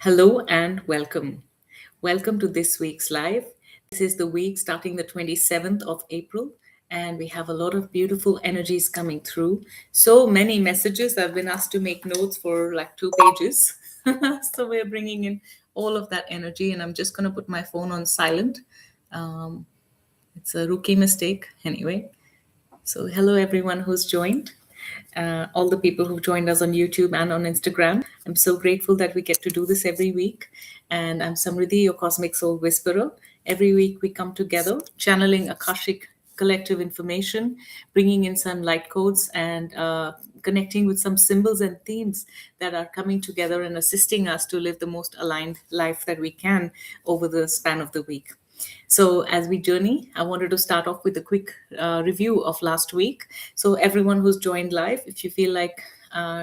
Hello and welcome. Welcome to this week's live. This is the week starting the 27th of April, and we have a lot of beautiful energies coming through. So many messages. I've been asked to make notes for like 2 pages. So we're bringing in all of that energy, and I'm just going to put my phone on silent. Um, it's a rookie mistake, anyway. So, hello everyone who's joined, all the people who've joined us on YouTube and on Instagram. I'm so grateful that we get to do this every week. And I'm Samriddhi, your Cosmic Soul Whisperer. Every week we come together, channeling Akashic collective information, bringing in some light codes, and connecting with some symbols and themes that are coming together and assisting us to live the most aligned life that we can over the span of the week. So, as we journey, I wanted to start off with a quick review of last week. So, everyone who's joined live, if you feel like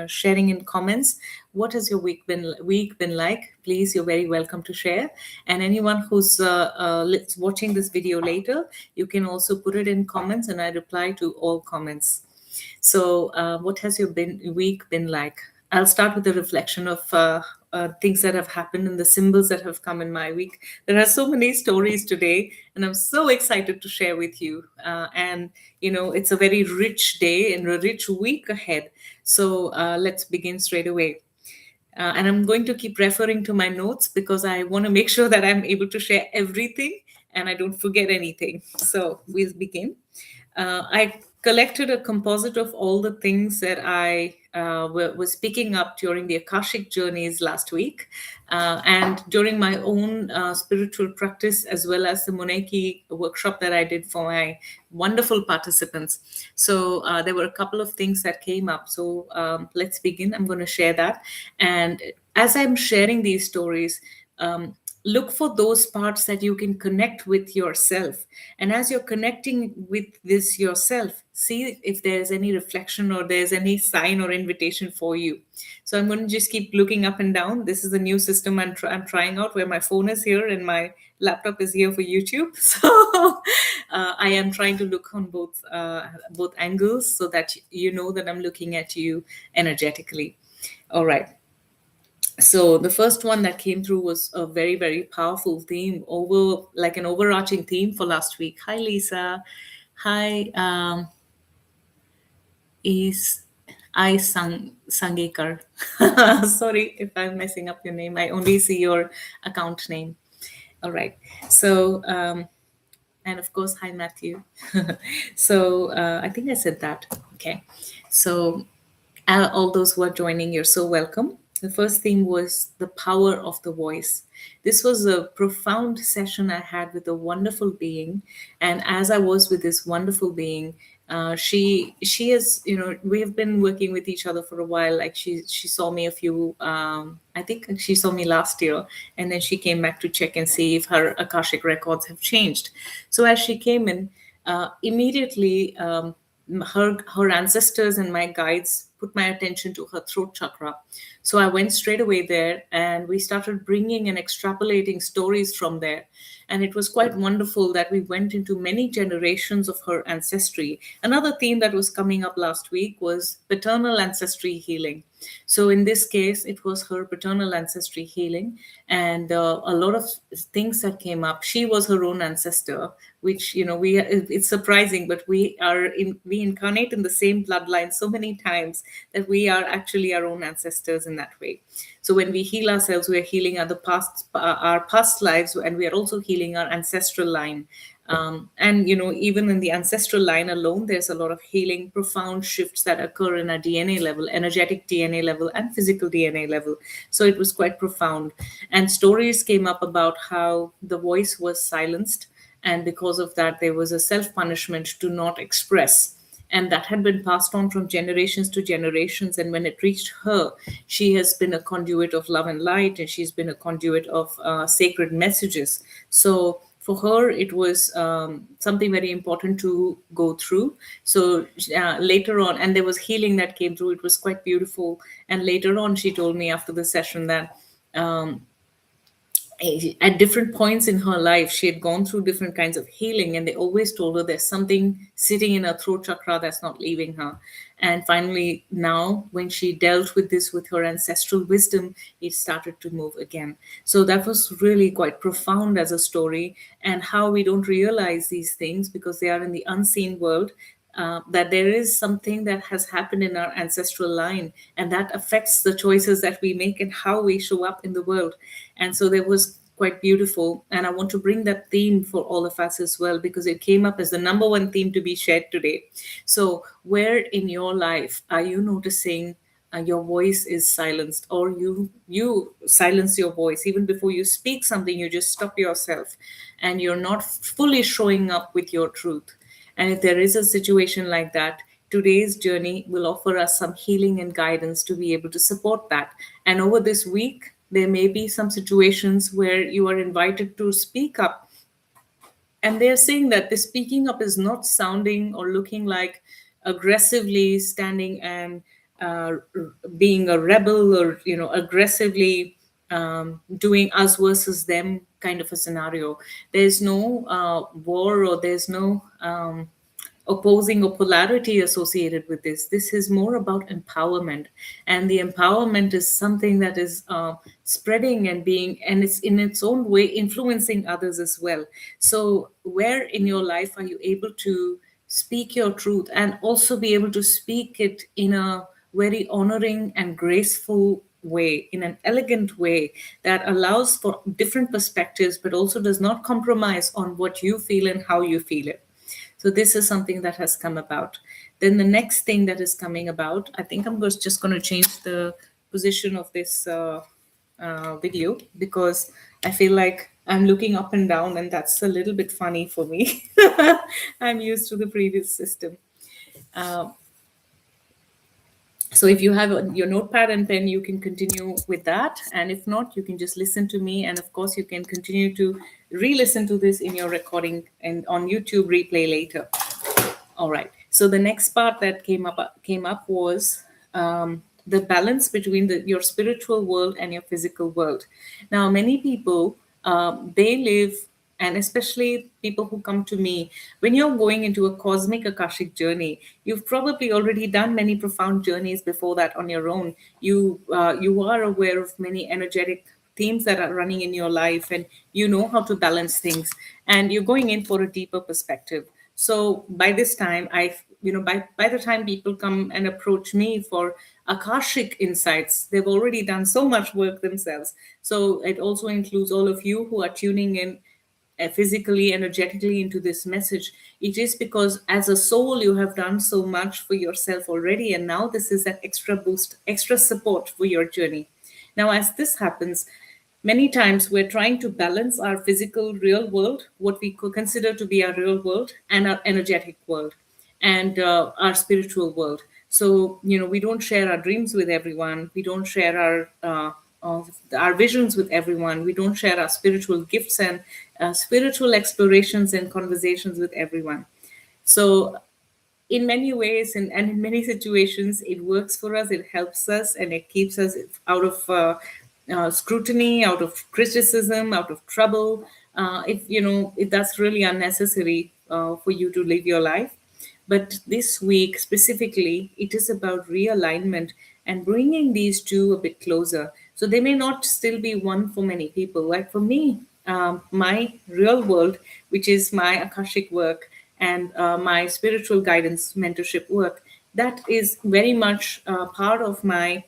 sharing in comments, what has your week been like? Please, you're very welcome to share. And anyone who's watching this video later, you can also put it in comments, and I reply to all comments. So, what has your week been like? I'll start with a reflection of things that have happened and the symbols that have come in my week. There are so many stories today, and I'm so excited to share with you. It's a very rich day and a rich week ahead. So, let's begin straight away. And I'm going to keep referring to my notes because I want to make sure that I'm able to share everything and I don't forget anything. So we'll begin. I collected a composite of all the things that I was picking up during the Akashic journeys last week, and during my own spiritual practice, as well as the Moneki workshop that I did for my wonderful participants. So there were a couple of things that came up. So let's begin. I'm going to share that. And as I'm sharing these stories, look for those parts that you can connect with yourself. And as you're connecting with this yourself, see if there's any reflection or there's any sign or invitation for you. So I'm going to just keep looking up and down. This is a new system I'm trying out, where my phone is here and my laptop is here for YouTube. So I am trying to look on both angles so that you know that I'm looking at you energetically. All right. So the first one that came through was a very, very powerful theme, over like an overarching theme for last week. Hi, Lisa. Hi, is I Sangekar. Sorry if I'm messing up your name. I only see your account name. All right. So and of course, hi, Matthew. So I think I said that. Okay. So all those who are joining, you're so welcome. The first theme was the power of the voice. This was a profound session I had with a wonderful being, and as I was with this wonderful being, she is, we have been working with each other for a while. Like she saw me a few, I think she saw me last year, and then she came back to check and see if her Akashic records have changed. So as she came in, immediately. Her ancestors and my guides put my attention to her throat chakra. So I went straight away there, and we started bringing and extrapolating stories from there. And it was quite wonderful that we went into many generations of her ancestry. Another theme that was coming up last week was paternal ancestry healing. So in this case, it was her paternal ancestry healing, and a lot of things that came up. She was her own ancestor, which, it's surprising, but we incarnate in the same bloodline so many times that we are actually our own ancestors in that way. So when we heal ourselves, we are healing our past lives, and we are also healing our ancestral line. And even in the ancestral line alone, there's a lot of healing, profound shifts that occur in our DNA level, energetic DNA level, and physical DNA level. So it was quite profound. And stories came up about how the voice was silenced, and because of that, there was a self-punishment to not express. And that had been passed on from generations to generations. And when it reached her, she has been a conduit of love and light, and she's been a conduit of sacred messages. So for her, it was something very important to go through. So later on, and there was healing that came through. It was quite beautiful. And later on, she told me after the session that at different points in her life, she had gone through different kinds of healing, and they always told her there's something sitting in her throat chakra that's not leaving her. And finally, now when she dealt with this with her ancestral wisdom, it started to move again. So that was really quite profound as a story, and how we don't realize these things because they are in the unseen world. That there is something that has happened in our ancestral line, and that affects the choices that we make and how we show up in the world. And so there was quite beautiful, and I want to bring that theme for all of us as well, because it came up as the number one theme to be shared today. So where in your life are you noticing your voice is silenced, or you silence your voice even before you speak something? You just stop yourself, and you're not fully showing up with your truth. And if there is a situation like that, today's journey will offer us some healing and guidance to be able to support that. And over this week, there may be some situations where you are invited to speak up, and they're saying that the speaking up is not sounding or looking like aggressively standing and being a rebel, or aggressively doing us versus them kind of a scenario. There's no war, or there's no opposing or polarity associated with this. This is more about empowerment, and the empowerment is something that is spreading and being, and it's in its own way influencing others as well. So, where in your life are you able to speak your truth, and also be able to speak it in a very honoring and graceful way, in an elegant way that allows for different perspectives, but also does not compromise on what you feel and how you feel it? So this is something that has come about. Then the next thing that is coming about, I think just going to change the position of this video, because I feel like I'm looking up and down, and that's a little bit funny for me. I'm used to the previous system. Uh, so if you have your notepad and pen, you can continue with that. And if not, you can just listen to me. And of course, you can continue to re-listen to this in your recording and on YouTube replay later. All right. So the next part that came up was the balance between your spiritual world and your physical world. Now, many people they live, and especially people who come to me, when you're going into a cosmic Akashic journey, you've probably already done many profound journeys before that on your own. You are aware of many energetic themes that are running in your life, and you know how to balance things, and you're going in for a deeper perspective. So by this time, by the time people come and approach me for Akashic insights, they've already done so much work themselves. So it also includes all of you who are tuning in physically, energetically into this message. It is because as a soul, you have done so much for yourself already. And now this is an extra boost, extra support for your journey. Now, as this happens, many times we're trying to balance our physical real world, what we could consider to be our real world, and our energetic world, and our spiritual world. So, we don't share our dreams with everyone. We don't share our visions with everyone. We don't share our spiritual gifts and spiritual explorations and conversations with everyone. So in many ways, and in many situations, it works for us, it helps us, and it keeps us out of scrutiny, out of criticism, out of trouble. If that's really unnecessary for you to live your life. But this week specifically, it is about realignment and bringing these two a bit closer. So they may not still be one for many people. Like for me, my real world, which is my Akashic work and my spiritual guidance mentorship work, that is very much part of my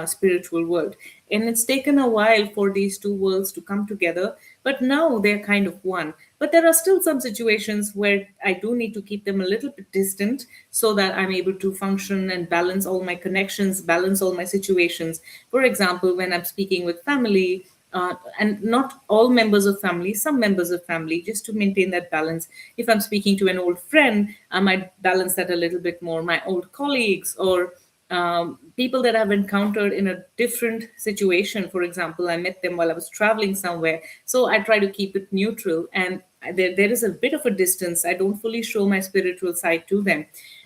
spiritual world. And it's taken a while for these two worlds to come together, but now they're kind of one. But there are still some situations where I do need to keep them a little bit distant so that I'm able to function and balance all my connections, balance all my situations. For example, when I'm speaking with family, and not all members of family, some members of family, just to maintain that balance. If I'm speaking to an old friend, I might balance that a little bit more. My old colleagues, or people that I've encountered in a different situation. For example, I met them while I was traveling somewhere. So I try to keep it neutral. And there is a bit of a distance. I don't fully show my spiritual side to them.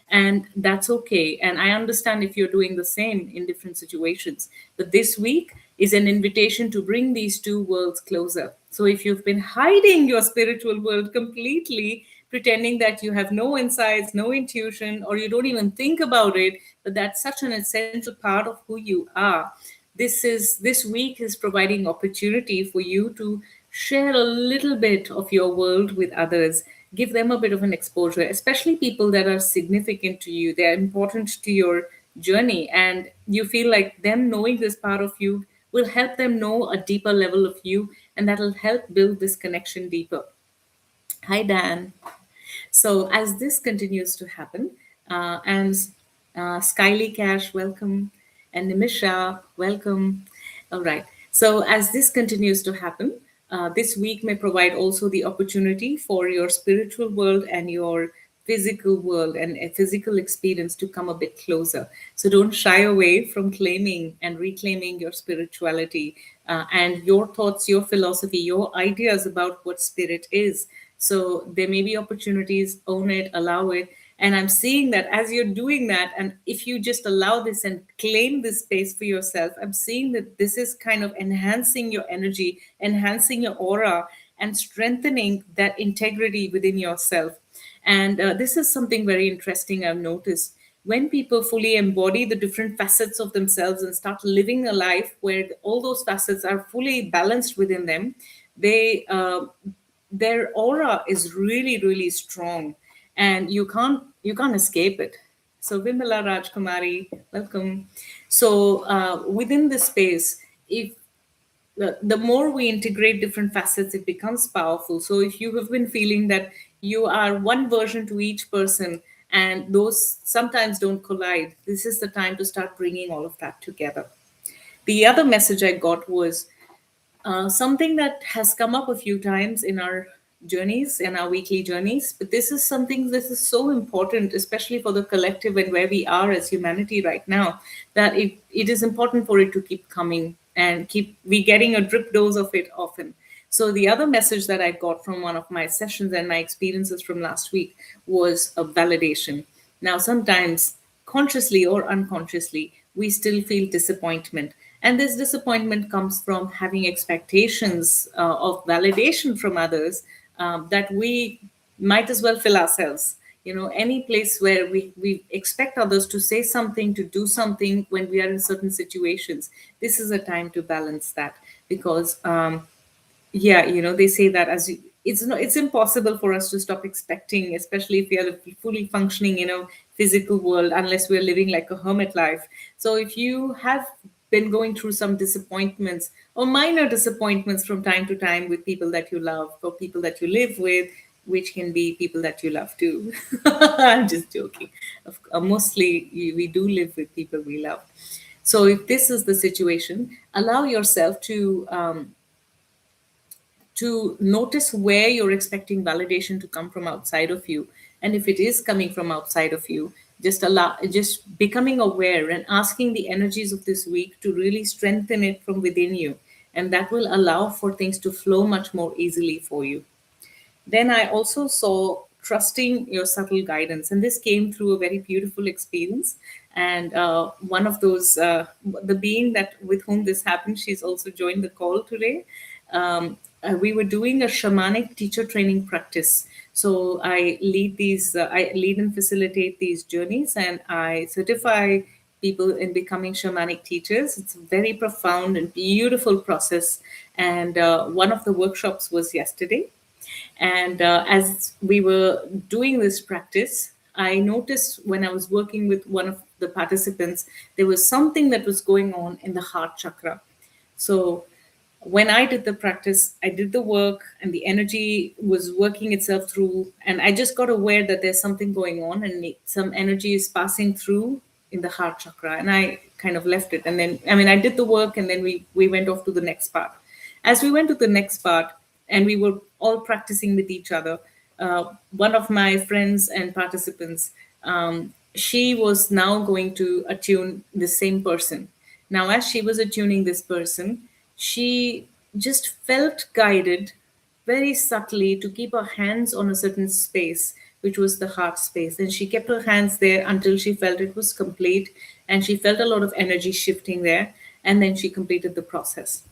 And that's okay. And I understand if you're doing the same in different situations. But this week is an invitation to bring these two worlds closer. So if you've been hiding your spiritual world completely, pretending that you have no insights, no intuition, or you don't even think about it, but that's such an essential part of who you are. This week is providing opportunity for you to share a little bit of your world with others, give them a bit of an exposure, especially people that are significant to you, they're important to your journey, and you feel like them knowing this part of you will help them know a deeper level of you, and that'll help build this connection deeper. Hi, Dan. So as this continues to happen, and Skyly Cash, welcome, and Nimisha, welcome. All right. So as this continues to happen, this week may provide also the opportunity for your spiritual world and your physical world and a physical experience to come a bit closer. So don't shy away from claiming and reclaiming your spirituality, and your thoughts, your philosophy, your ideas about what spirit is. So there may be opportunities, own it, allow it. And I'm seeing that as you're doing that, and if you just allow this and claim this space for yourself, I'm seeing that this is kind of enhancing your energy, enhancing your aura, and strengthening that integrity within yourself. And this is something very interesting I've noticed. When people fully embody the different facets of themselves and start living a life where all those facets are fully balanced within them, they their aura is really really strong, and you can't escape it. So Vimala Rajkumari, welcome. So within this space, if the more we integrate different facets, it becomes powerful. So if you have been feeling that you are one version to each person and those sometimes don't collide, this is the time to start bringing all of that together. The other message I got was something that has come up a few times in our journeys, in our weekly journeys, but this is something this is so important, especially for the collective and where we are as humanity right now, that it is important for it to keep coming and keep we getting a drip dose of it often. So the other message that I got from one of my sessions and my experiences from last week was a validation. Now sometimes, consciously or unconsciously, we still feel disappointment. And this disappointment comes from having expectations of validation from others, that we might as well fill ourselves. You know, any place where we expect others to say something, to do something when we are in certain situations, this is a time to balance that. Because yeah, you know, they say that it's not, it's impossible for us to stop expecting, especially if we are fully functioning in a physical world, unless we're living like a hermit life. So if you have been going through some disappointments or minor disappointments from time to time with people that you love or people that you live with, which can be people that you love too. I'm just joking. Mostly we do live with people we love. So if this is the situation, allow yourself to notice where you're expecting validation to come from outside of you. And if it is coming from outside of you, just becoming aware and asking the energies of this week to really strengthen it from within you, and that will allow for things to flow much more easily for you. Then I also saw trusting your subtle guidance, and this came through a very beautiful experience. And one of those, the being that with whom this happened, she's also joined the call today. We were doing a shamanic teacher training practice. So I lead and facilitate these journeys, and I certify people in becoming shamanic teachers. It's a very profound and beautiful process. And one of the workshops was yesterday, and as we were doing this practice, I noticed when I was working with one of the participants, there was something that was going on in the heart chakra. So when I did the practice, I did the work, and the energy was working itself through. And I just got aware that there's something going on, and some energy is passing through in the heart chakra. And I kind of left it. And then, I mean, I did the work, and then we went off to the next part. As we went to the next part, and we were all practicing with each other, one of my friends and participants, she was now going to attune the same person. Now, as she was attuning this person, she just felt guided very subtly to keep her hands on a certain space, which was the heart space. And she kept her hands there until she felt it was complete. And she felt a lot of energy shifting there. And then she completed the process.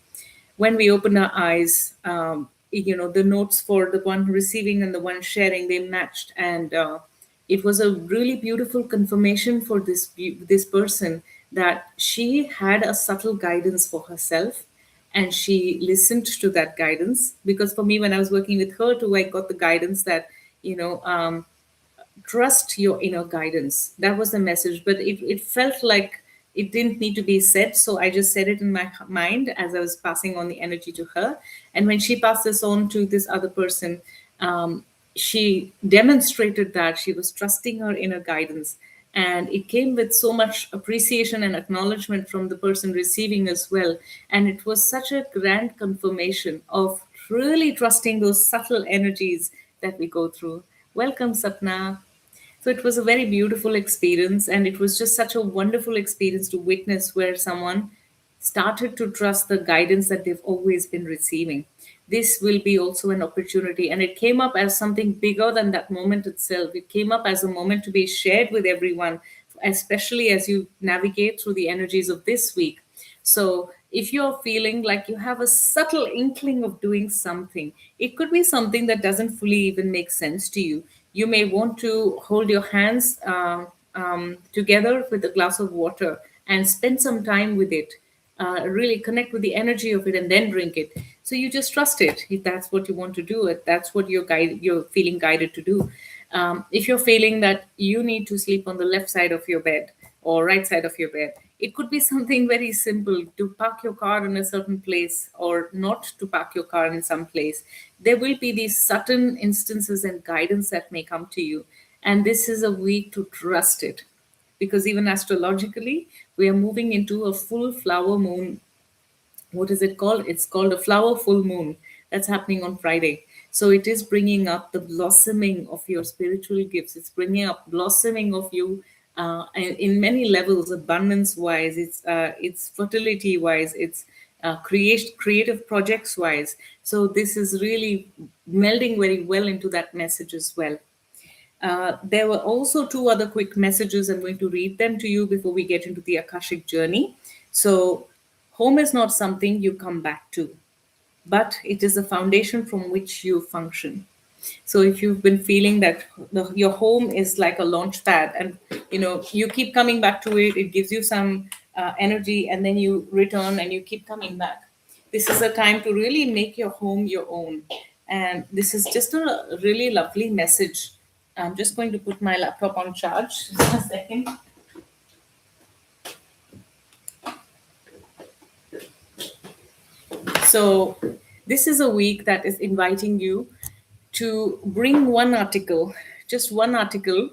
When we opened our eyes, the notes for the one receiving and the one sharing, they matched. And it was a really beautiful confirmation for this person that she had a subtle guidance for herself, and she listened to that guidance. Because for me, when I was working with her too, I got the guidance that, you know um, trust your inner guidance. That was the message, but it felt like it didn't need to be said. So I just said it in my mind as I was passing on the energy to her. And when she passed this on to this other person, she demonstrated that she was trusting her inner guidance. And it came with so much appreciation and acknowledgement from the person receiving as well. And it was such a grand confirmation of really trusting those subtle energies that we go through. Welcome, Sapna. So it was a very beautiful experience, and it was just such a wonderful experience to witness where someone started to trust the guidance that they've always been receiving. This will be also an opportunity, and it came up as something bigger than that moment itself. It came up as a moment to be shared with everyone, especially as you navigate through the energies of this week. So, if you're feeling like you have a subtle inkling of doing something, it could be something that doesn't fully even make sense to you. You may want to hold your hands together with a glass of water and spend some time with it, really connect with the energy of it, and then drink it. So you just trust it. If that's what you want to do, if that's what you're feeling guided to do. If you're feeling that you need to sleep on the left side of your bed or right side of your bed, it could be something very simple, to park your car in a certain place or not to park your car in some place. There will be these certain instances and guidance that may come to you. And this is a week to trust it, because even astrologically, we are moving into a full flower moon. What is it called? It's called a flower full moon. That's happening on Friday. So it is bringing up the blossoming of your spiritual gifts. It's bringing up blossoming of you in many levels, abundance wise. It's fertility wise. It's creative projects wise. So this is really melding very well into that message as well. There were also two other quick messages. I'm going to read them to you before we get into the Akashic journey. So, home is not something you come back to, but it is the foundation from which you function. So if you've been feeling that your home is like a launch pad, and you keep coming back to it, it gives you some energy, and then you return and you keep coming back. This is a time to really make your home your own. And this is just a really lovely message. I'm just going to put my laptop on charge. Just a second. So, this is a week that is inviting you to bring one article, just one article,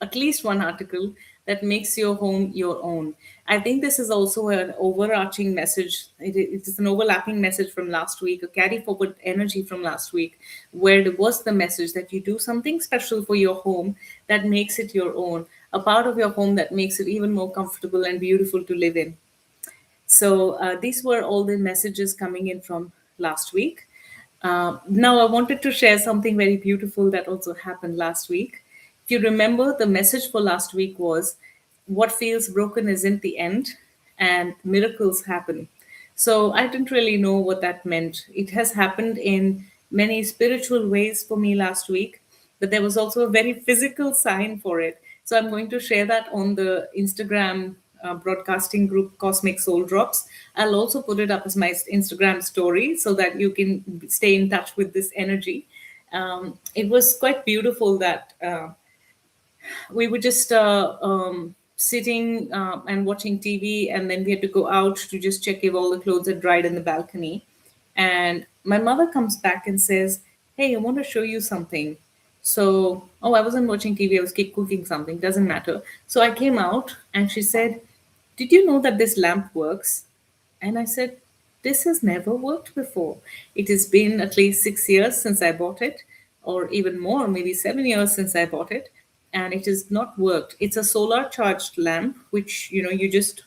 at least one article that makes your home your own. I think this is also an overarching message. It is an overlapping message from last week, a carry forward energy from last week, where there was the message that you do something special for your home that makes it your own, a part of your home that makes it even more comfortable and beautiful to live in. So these were all the messages coming in from last week. Now, I wanted to share something very beautiful that also happened last week. If you remember, the message for last week was, what feels broken isn't the end, and miracles happen. So I didn't really know what that meant. It has happened in many spiritual ways for me last week, but there was also a very physical sign for it. So I'm going to share that on the Instagram broadcasting group Cosmic Soul Drops. I'll also put it up as my Instagram story so that you can stay in touch with this energy. It was quite beautiful that we were just sitting and watching TV, and then we had to go out to just check if all the clothes had dried in the balcony. And my mother comes back and says, "Hey, I want to show you something." So, oh, I wasn't watching TV, I was cooking something, doesn't matter. So I came out and she said, "Did you know that this lamp works?" And I said, "This has never worked before. It has been at least 6 years since I bought it, or even more, maybe 7 years since I bought it, and it has not worked. It's a solar charged lamp, which you just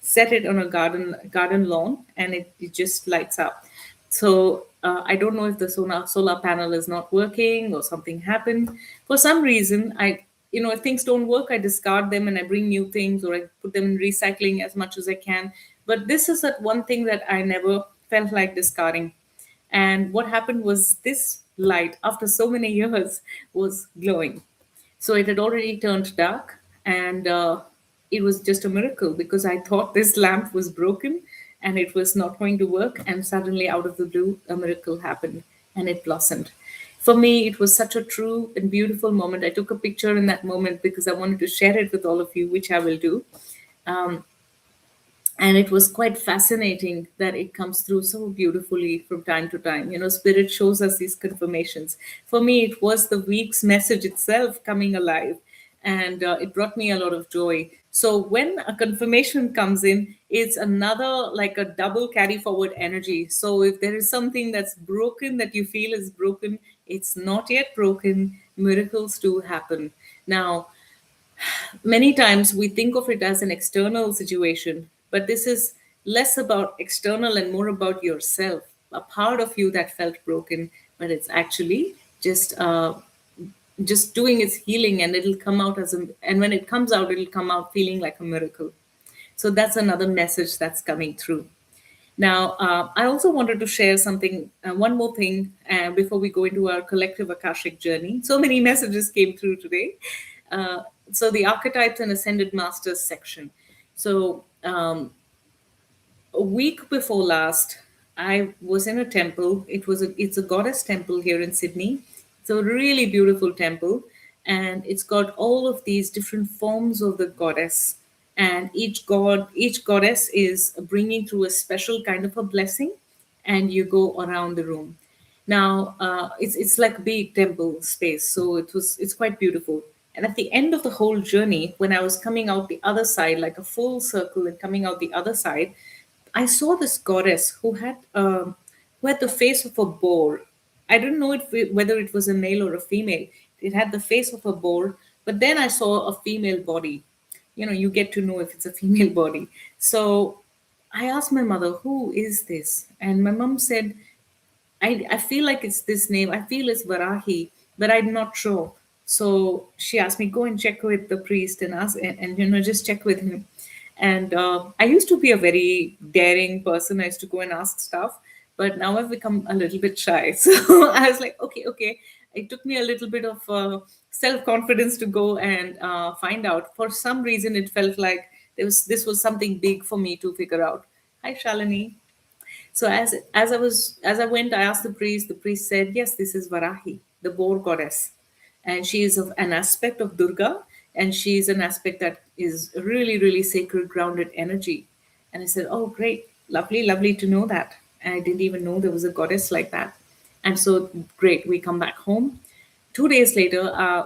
set it on a garden lawn, and it just lights up. So I don't know if the solar panel is not working or something happened. For some reason, if things don't work, I discard them and I bring new things, or I put them in recycling as much as I can. But this is that one thing that I never felt like discarding. And what happened was this light, after so many years, was glowing. So it had already turned dark, and it was just a miracle because I thought this lamp was broken and it was not going to work. And suddenly, out of the blue, a miracle happened and it blossomed. For me, it was such a true and beautiful moment. I took a picture in that moment because I wanted to share it with all of you, which I will do. Um, and it was quite fascinating that it comes through so beautifully from time to time. Spirit shows us these confirmations. For me, it was the week's message itself coming alive, and it brought me a lot of joy. So when a confirmation comes in, it's another, like a double carry forward energy. So if there is something that's broken, that you feel is broken, it's not yet broken. Miracles do happen. Now, many times we think of it as an external situation, but this is less about external and more about yourself, a part of you that felt broken, but it's actually just doing its healing, and it'll come out and when it comes out, it'll come out feeling like a miracle. So that's another message that's coming through. Now, I also wanted to share something, one more thing, before we go into our collective Akashic journey. So many messages came through today. Uh, so, the archetypes and ascended masters section. So, a week before last, I was in a temple. It's a goddess temple here in Sydney. It's a really beautiful temple, and it's got all of these different forms of the goddess. And each goddess is bringing through a special kind of a blessing, and you go around the room. Now, it's like a big temple space, so it's quite beautiful. And at the end of the whole journey, when I was coming out the other side, like a full circle, and coming out the other side, I saw this goddess who had the face of a boar. I didn't know whether it was a male or a female. It had the face of a boar, but then I saw a female body. You get to know if it's a female body. So I asked my mother, "Who is this?" And my mom said, I feel like it's this name. I feel it's Varahi, but I'm not sure. So she asked me, go and check with the priest and ask, and just check with him. And I used to be a very daring person. I used to go and ask stuff, but now I've become a little bit shy. So I was like, okay, okay. It took me a little bit of self confidence to go and find out. For some reason, it felt like this was something big for me to figure out. Hi, Shalini. So as I went, I asked the priest. The priest said, "Yes, this is Varahi, the boar goddess, and she is of an aspect of Durga, and she is an aspect that is really, really sacred, grounded energy." And I said, "Oh, great, lovely, lovely to know that." And I didn't even know there was a goddess like that. And so, great, we come back home. 2 days later,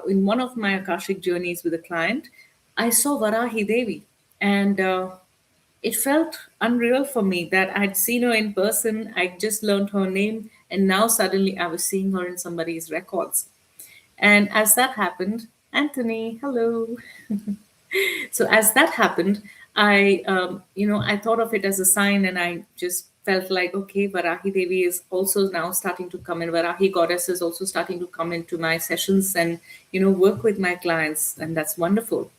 in one of my Akashic journeys with a client, I saw Varahi Devi, and it felt unreal for me that I'd seen her in person. I just learned her name, and now suddenly I was seeing her in somebody's records. And as that happened, Anthony, hello. So as that happened, I thought of it as a sign, and I just felt like, okay, Varahi Devi is also now starting to come in. Varahi goddess is also starting to come into my sessions and work with my clients, and that's wonderful.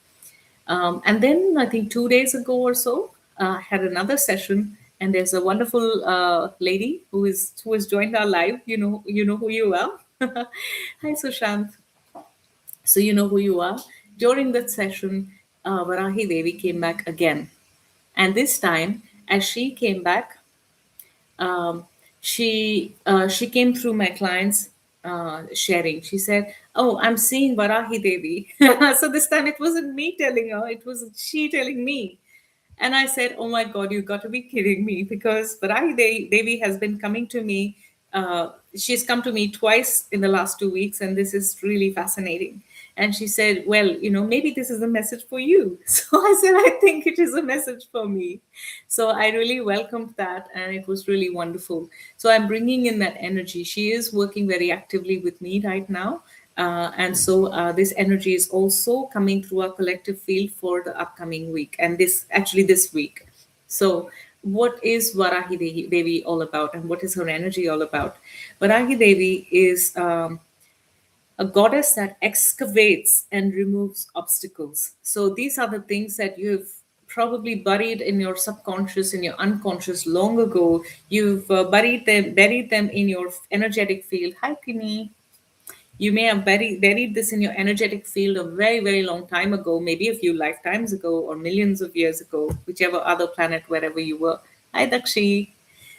And then I think 2 days ago or so, I had another session, and there's a wonderful lady who has joined our live. You know who you are. Hi, Sushant. So you know who you are. During that session, Varahi Devi came back again, and this time, as she came back, um, she came through my clients sharing. She said, "Oh, I'm seeing Varahi Devi." So this time it wasn't me telling her; it was she telling me. And I said, "Oh my God, you got to be kidding me!" Because Devi has been coming to me. She's come to me twice in the last 2 weeks, and this is really fascinating. And she said, "Well, maybe this is a message for you." So I said, "I think it is a message for me." So I really welcomed that, and it was really wonderful. So I'm bringing in that energy. She is working very actively with me right now. And so this energy is also coming through our collective field for the upcoming week, and this week. So, what is Varahi Devi all about, and what is her energy all about? Varahi Devi is a goddess that excavates and removes obstacles. So these are the things that you've probably buried in your subconscious, in your unconscious long ago. You've buried them in your energetic field. Hi, Kimmy. You may have buried this in your energetic field a very, very long time ago, maybe a few lifetimes ago or millions of years ago, whichever other planet, wherever you were. Hi, Dakshi.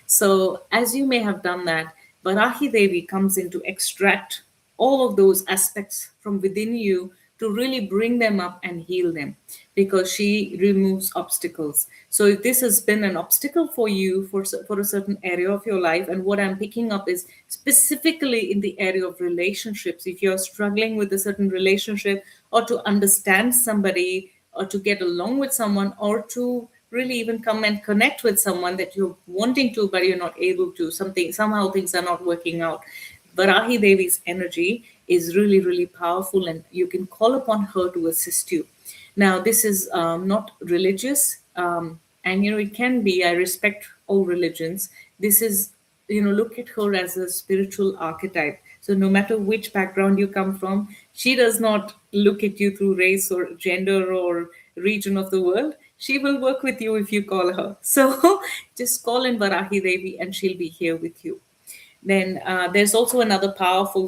So, as you may have done that, Varahi Devi comes in to extract all of those aspects from within you to really bring them up and heal them, because she removes obstacles. So, if this has been an obstacle for you for a certain area of your life, and what I'm picking up is specifically in the area of relationships, if you're struggling with a certain relationship, or to understand somebody, or to get along with someone, or to really even come and connect with someone that you're wanting to but you're not able to, somehow things are not working out, Varahi Devi's energy is really, really powerful, and you can call upon her to assist you. Now, this is not religious, and it can be. I respect all religions. This is, look at her as a spiritual archetype. So, no matter which background you come from, she does not look at you through race or gender or region of the world. She will work with you if you call her. So, just call in Varahi Devi, and she'll be here with you. Then there's also another powerful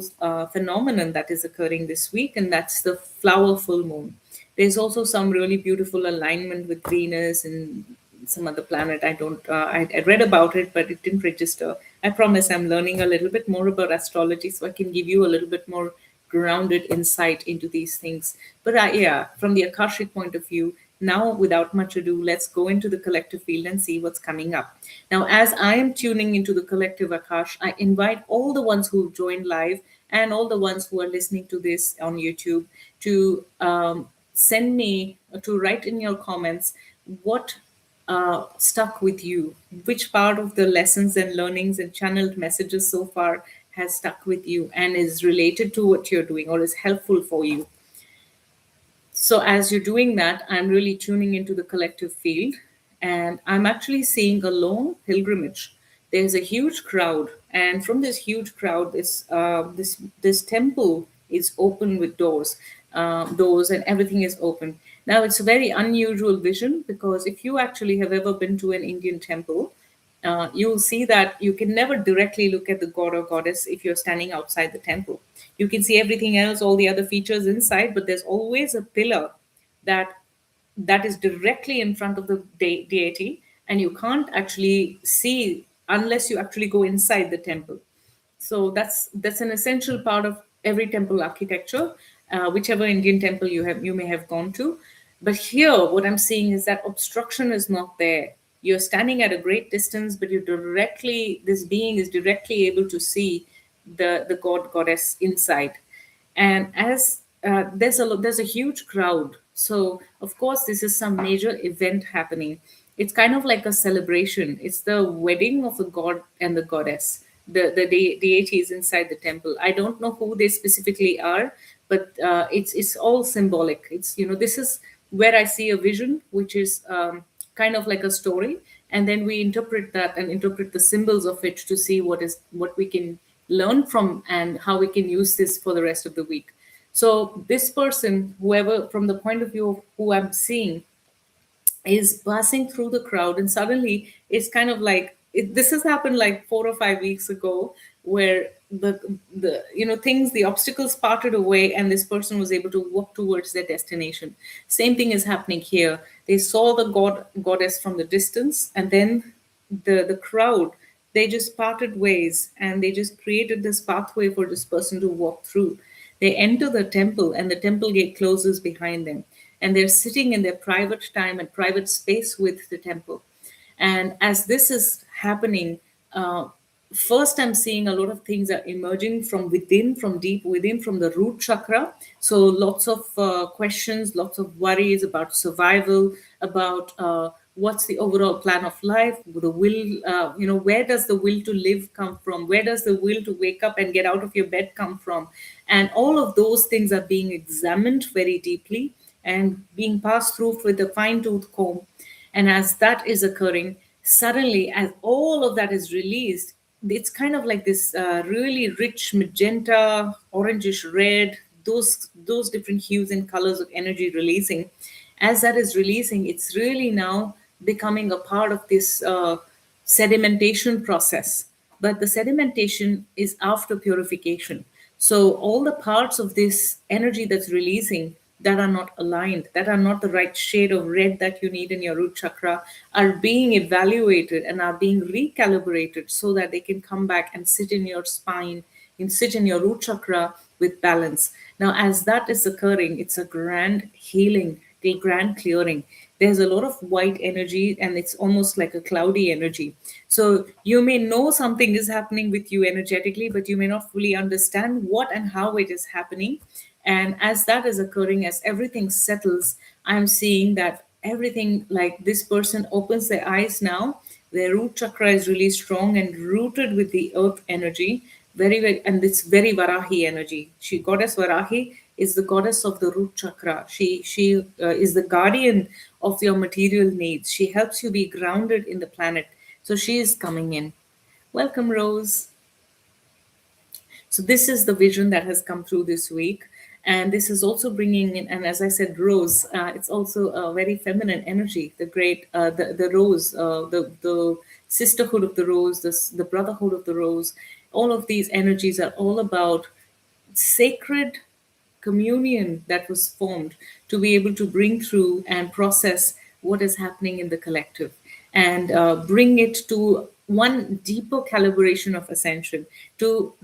phenomenon that is occurring this week, and that's the flower full moon. There's also some really beautiful alignment with Venus and some other planet. I don't. I read about it, but it didn't register. I promise I'm learning a little bit more about astrology, so I can give you a little bit more grounded insight into these things. But yeah, from the Akashic point of view, now without much ado, let's go into the collective field and see what's coming up. Now, as I am tuning into the collective Akash, I invite all the ones who joined live and all the ones who are listening to this on YouTube to send me, to write in your comments what stuck with you, which part of the lessons and learnings and channeled messages so far has stuck with you and is related to what you're doing or is helpful for you. So as you're doing that, I'm really tuning into the collective field, and I'm actually seeing a long pilgrimage. There's a huge crowd, and from this huge crowd, this temple is open with doors, and everything is open. Now it's a very unusual vision, because if you actually have ever been to an Indian temple, you'll see that you can never directly look at the god or goddess if you're standing outside the temple. You can see everything else, all the other features inside, but there's always a pillar that that is directly in front of the deity, and you can't actually see unless you actually go inside the temple. So that's an essential part of every temple architecture, whichever Indian temple you may have gone to. But here, what I'm seeing is that obstruction is not there. You're standing at a great distance, but this being is directly able to see the god goddess inside. And as there's a huge crowd, so of course this is some major event happening. It's kind of like a celebration. It's the wedding of the god and the goddess, the deities inside the temple. I don't know who they specifically are, but it's all symbolic. This is where I see a vision, which is kind of like a story, and then we interpret that and interpret the symbols of it to see what we can learn from and how we can use this for the rest of the week. So this person, whoever, from the point of view of who I'm seeing, is passing through the crowd, and suddenly it's kind of like this has happened like 4 or 5 weeks ago, where the obstacles parted away, and this person was able to walk towards their destination. Same thing is happening here. They saw the goddess from the distance, and then the crowd, they just parted ways, and they just created this pathway for this person to walk through. They enter the temple, and the temple gate closes behind them, and they're sitting in their private time and private space with the temple. And as this is happening, first I'm seeing a lot of things are emerging from within, from deep within, from the root chakra. So lots of questions, lots of worries about survival, about what's the overall plan of life, the will, where does the will to live come from, where does the will to wake up and get out of your bed come from. And all of those things are being examined very deeply and being passed through with a fine tooth comb. And as that is occurring, suddenly, as all of that is released, it's kind of like this really rich magenta, orangish red, those different hues and colors of energy releasing. As that is releasing, it's really now becoming a part of this sedimentation process. But the sedimentation is after purification. So all the parts of this energy that's releasing that are not aligned, that are not the right shade of red that you need in your root chakra, are being evaluated and are being recalibrated so that they can come back and sit in your spine and sit in your root chakra with balance. Now, as that is occurring, it's a grand healing, a grand clearing. There's a lot of white energy and it's almost like a cloudy energy. So you may know something is happening with you energetically, but you may not fully understand what and how it is happening. And as that is occurring, as everything settles, I'm seeing that everything, like this person opens their eyes now, their root chakra is really strong and rooted with the earth energy, very, very, and it's very Varahi energy. She, goddess Varahi, is the goddess of the root chakra. She is the guardian of your material needs. She helps you be grounded in the planet. So she is coming in. Welcome, Rose. So this is the vision that has come through this week. And this is also bringing in, and as I said, rose, it's also a very feminine energy, the great, the rose, the sisterhood of the rose, the brotherhood of the rose. All of these energies are all about sacred communion that was formed to be able to bring through and process what is happening in the collective and bring it to one deeper calibration of ascension to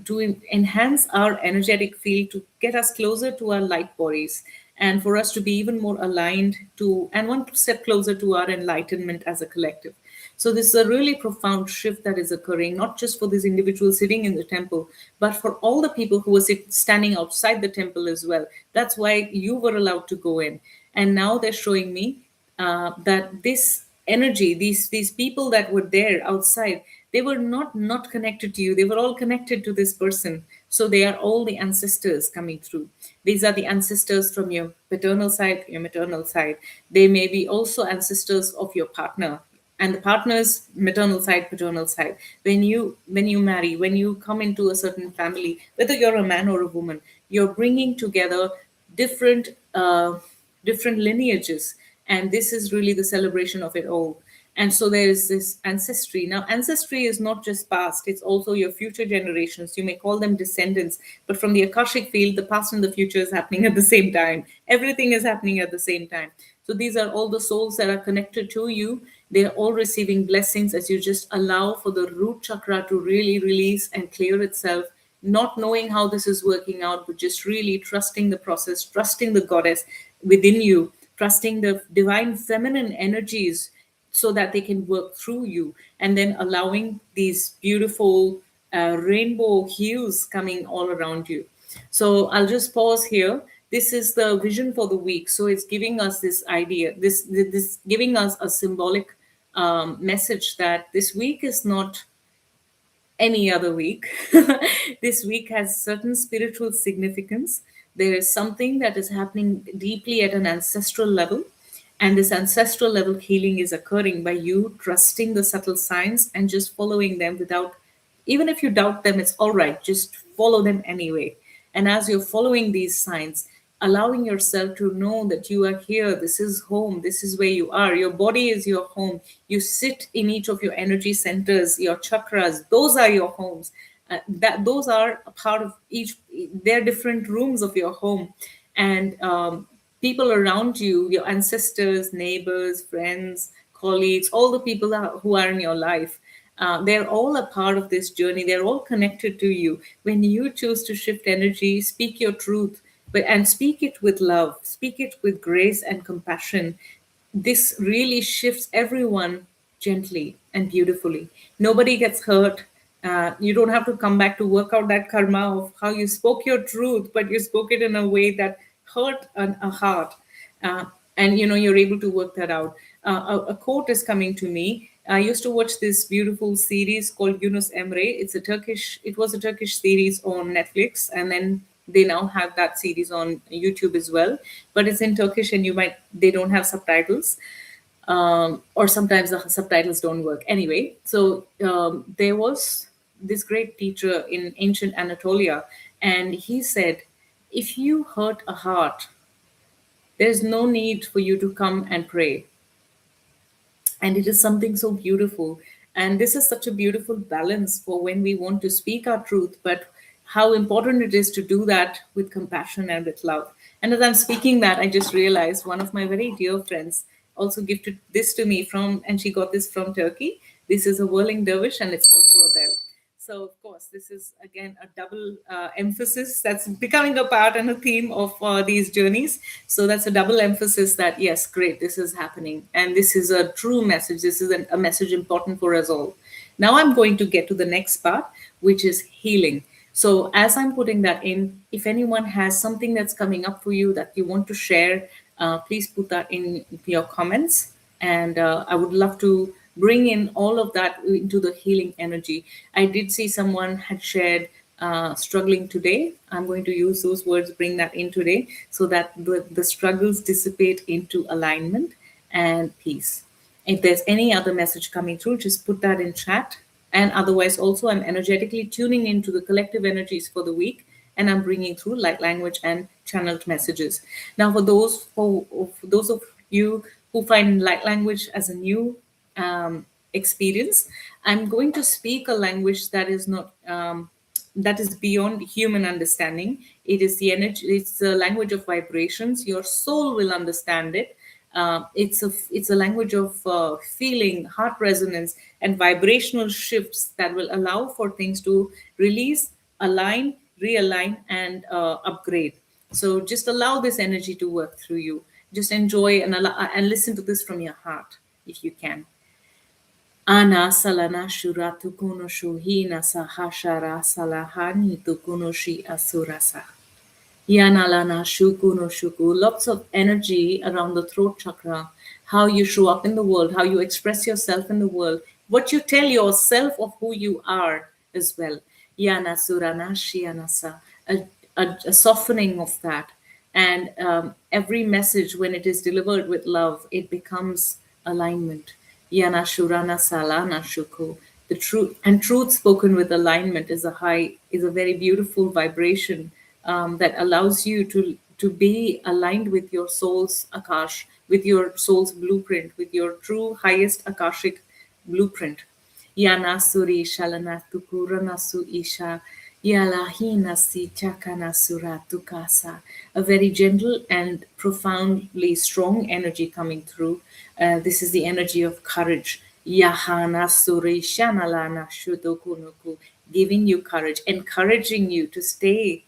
enhance our energetic field, to get us closer to our light bodies, and for us to be even more aligned to and one step closer to our enlightenment as a collective. So this is a really profound shift that is occurring, not just for this individual sitting in the temple, but for all the people who were standing outside the temple as well. That's why you were allowed to go in. And now they're showing me that this energy, these people that were there outside, they were not connected to you. They were all connected to this person. So they are all the ancestors coming through. These are the ancestors from your paternal side, your maternal side. They may be also ancestors of your partner and the partner's maternal side, paternal side. When you marry, when you come into a certain family, whether you're a man or a woman, you're bringing together different different lineages, and this is really the celebration of it all. And so there is this ancestry. Now, ancestry is not just past, it's also your future generations. You may call them descendants, but from the Akashic field, the past and the future is happening at the same time. Everything is happening at the same time. So these are all the souls that are connected to you. They're all receiving blessings as you just allow for the root chakra to really release and clear itself, not knowing how this is working out, but just really trusting the process, trusting the goddess within you, trusting the divine feminine energies so that they can work through you, and then allowing these beautiful rainbow hues coming all around you. So I'll just pause here. This is the vision for the week. So it's giving us this idea, this giving us a symbolic message that this week is not any other week. This week has certain spiritual significance. There is something that is happening deeply at an ancestral level. And this ancestral level healing is occurring by you trusting the subtle signs and just following them without, even if you doubt them, it's all right. Just follow them anyway. And as you're following these signs, allowing yourself to know that you are here, this is home, this is where you are, your body is your home, you sit in each of your energy centers, your chakras, those are your homes. That those are a part of each, they're different rooms of your home. And people around you, your ancestors, neighbors, friends, colleagues, all the people who are in your life, they're all a part of this journey. They're all connected to you. When you choose to shift energy, speak your truth, but and speak it with love, speak it with grace and compassion. This really shifts everyone gently and beautifully. Nobody gets hurt. You don't have to come back to work out that karma of how you spoke your truth, but you spoke it in a way that hurt a heart. Uh, and you're able to work that out. A quote is coming to me. I used to watch this beautiful series called Yunus Emre. It was a Turkish series on Netflix, and then they now have that series on YouTube as well. But it's in Turkish, and they don't have subtitles, or sometimes the subtitles don't work. Anyway, so there was this great teacher in ancient Anatolia, and he said, if you hurt a heart, There's no need for you to come and pray, and it is something so beautiful. And this is such a beautiful balance for when we want to speak our truth, but how important it is to do that with compassion and with love. And as I'm speaking that, I just realized one of my very dear friends also gifted this to me from, and she got this from Turkey. This is a whirling dervish, and it's also a bell. So, of course, this is again a double emphasis that's becoming a part and a theme of these journeys. So, that's a double emphasis that, yes, great, this is happening. And this is a true message. This is a message important for us all. Now, I'm going to get to the next part, which is healing. So, as I'm putting that in, if anyone has something that's coming up for you that you want to share, please put that in your comments. And I would love to bring in all of that into the healing energy. I did see someone had shared struggling today. I'm going to use those words, bring that in today, so that the struggles dissipate into alignment and peace. If there's any other message coming through, just put that in chat. And otherwise, also, I'm energetically tuning into the collective energies for the week, and I'm bringing through light language and channeled messages. Now, for those of you who find light language as a new experience, I'm going to speak a language that is not that is beyond human understanding. It is the energy. It's the language of vibrations. Your soul will understand it. It's a language of feeling, heart resonance, and vibrational shifts that will allow for things to release, align, realign, and upgrade. So just allow this energy to work through you. Just enjoy and listen to this from your heart if you can. Ana salana shura tukuno shuhina sahashara salahani tukuno shi asurasa. Yanalana shuku no shuku. Lots of energy around the throat chakra. How you show up in the world, how you express yourself in the world, what you tell yourself of who you are as well. Yana surana shianasa. A softening of that. And every message, when it is delivered with love, it becomes alignment. Yana shurana salana shuku. The truth and truth spoken with alignment is a very beautiful vibration that allows you to be aligned with your soul's akash, with your soul's blueprint, with your true highest akashic blueprint. Yanasuri shalanatukuranasu isha yalahinasi chakanasuratukasa. A very gentle and profoundly strong energy coming through. This is the energy of courage. Yahanasuri shanalana shudokunuku. Giving you courage, encouraging you to stay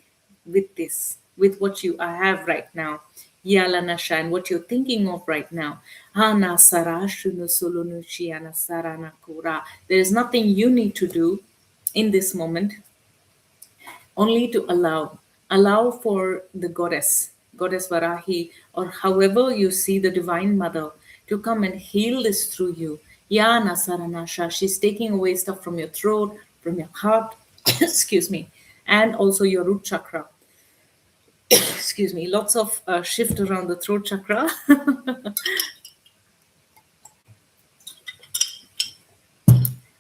with this, with what you have right now. Yalanasha, and what you're thinking of right now. Hana sarashunu solonuchiana sarana kura. There is nothing you need to do in this moment, only to allow for the goddess Varahi, or however you see the divine mother, to come and heal this through you. Yana saranasha, she's taking away stuff from your throat, from your heart, excuse me, and also your root chakra. Excuse me, lots of shift around the throat chakra.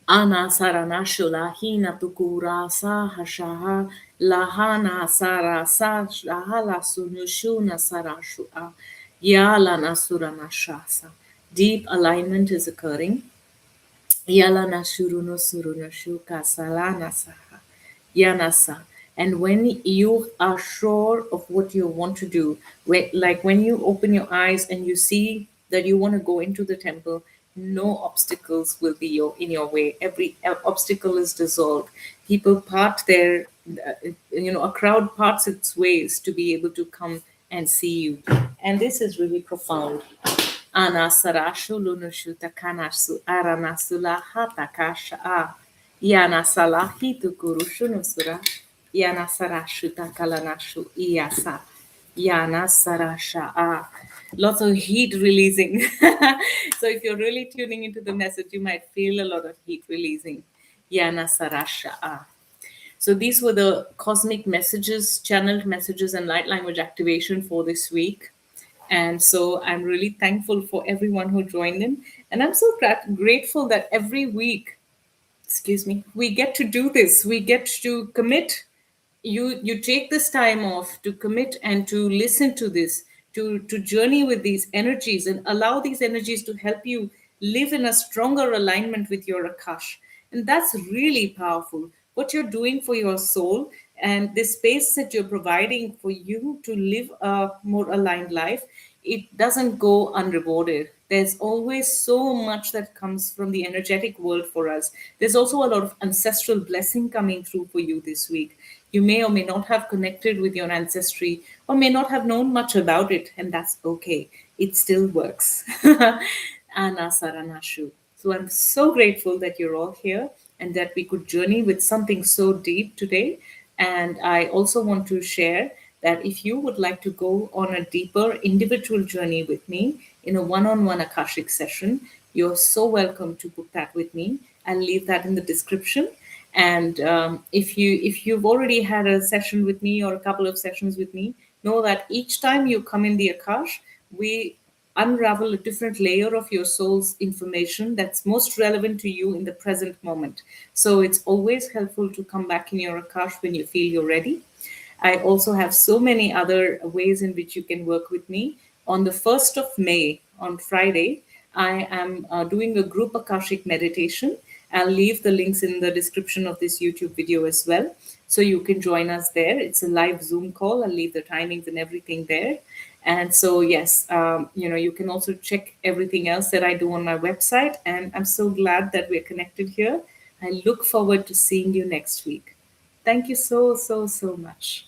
Ana saranashula hina tukura sahashaha lahana sarasa shahala sunushuna sarashua yalana suranashasa. Deep alignment is occurring. Yalana shuruno suruno shuka salana saha yanasa. And when you are sure of what you want to do, like when you open your eyes and you see that you want to go into the temple, no obstacles will be in your way. Every obstacle is dissolved. People part their, a crowd parts its ways to be able to come and see you. And this is really profound. Anasarashu lunushu takanasu aranasula hatakasha a. Yana salahitu kurushunusura. Yana sarashu takalanashu iyasa. Yana sarasha a. Lots of heat releasing. So if you're really tuning into the message, you might feel a lot of heat releasing. Yana sarasha a. So these were the cosmic messages, channeled messages, and light language activation for this week. And so I'm really thankful for everyone who joined in. And I'm so grateful that every week, excuse me, we get to do this. We get to commit. You take this time off to commit and to listen to this, to journey with these energies and allow these energies to help you live in a stronger alignment with your Akash. And that's really powerful. What you're doing for your soul and the space that you're providing for you to live a more aligned life, it doesn't go unrewarded. There's always so much that comes from the energetic world for us. There's also a lot of ancestral blessing coming through for you this week. You may or may not have connected with your ancestry or may not have known much about it, and that's okay. It still works. Anasaranashu. So I'm so grateful that you're all here and that we could journey with something so deep today. And I also want to share that if you would like to go on a deeper individual journey with me in a one-on-one Akashic session, you're so welcome to book that with me. I'll leave that in the description. And if you've already had a session with me or a couple of sessions with me, know that each time you come in the Akash, we unravel a different layer of your soul's information that's most relevant to you in the present moment. So it's always helpful to come back in your Akash when you feel you're ready. I also have so many other ways in which you can work with me. On the 1st of May, on Friday, I am doing a group Akashic meditation. I'll leave the links in the description of this YouTube video as well. So you can join us there. It's a live Zoom call. I'll leave the timings and everything there. And so, yes, you can also check everything else that I do on my website. And I'm so glad that we're connected here. I look forward to seeing you next week. Thank you so, so, so much.